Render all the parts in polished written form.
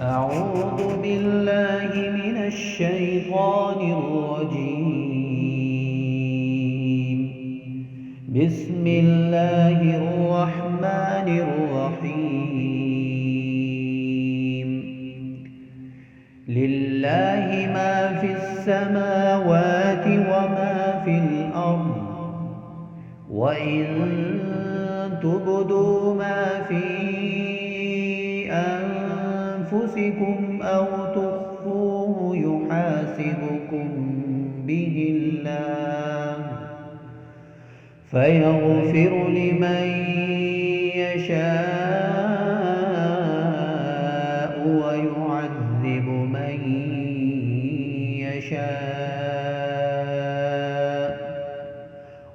أعوذ بالله من الشيطان الرجيم. بسم الله الرحمن الرحيم. لله ما في السماوات وما في الأرض، وإن تبدوا ما في أنفسكم أو تخفوه يحاسبكم به الله، فيغفر لمن يشاء ويعذب من يشاء،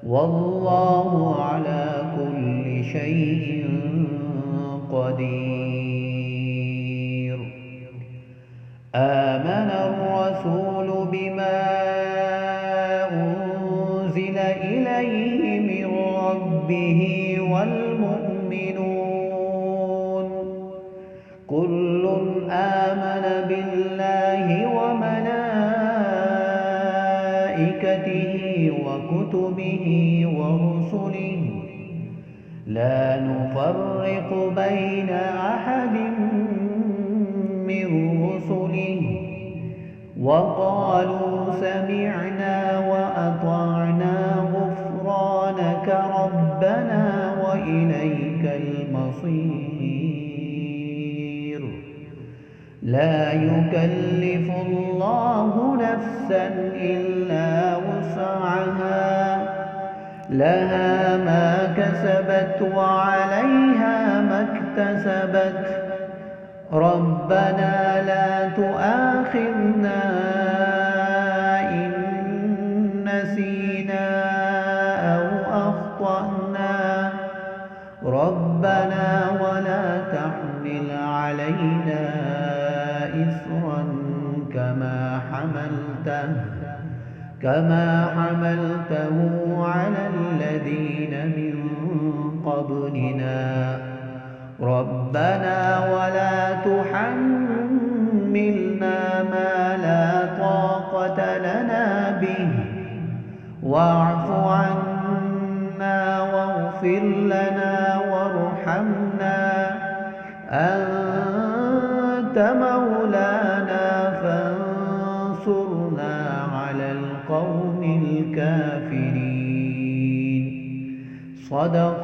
والله على كل شيء قدير. آمن الرسول بما أنزل إليه من ربه والمؤمنون كل آمن بالله وملائكته وكتبه ورسله لا نفرق بين أحد من رسله، وقالوا سمعنا وأطعنا غفرانك ربنا وإليك المصير. لا يكلف الله نفسا إلا وسعها، لها ما كسبت وعليها ما اكتسبت. ربنا لا تؤاخذنا إن نسينا أو أخطأنا، ربنا ولا تحمل علينا إصرا كما حملته على الذين من قبلنا، ربنا ولا تحملنا ما لا طاقة لنا به، واعف عنا واغفر لنا وارحمنا، أنت مولانا فانصرنا على القوم الكافرين. صدق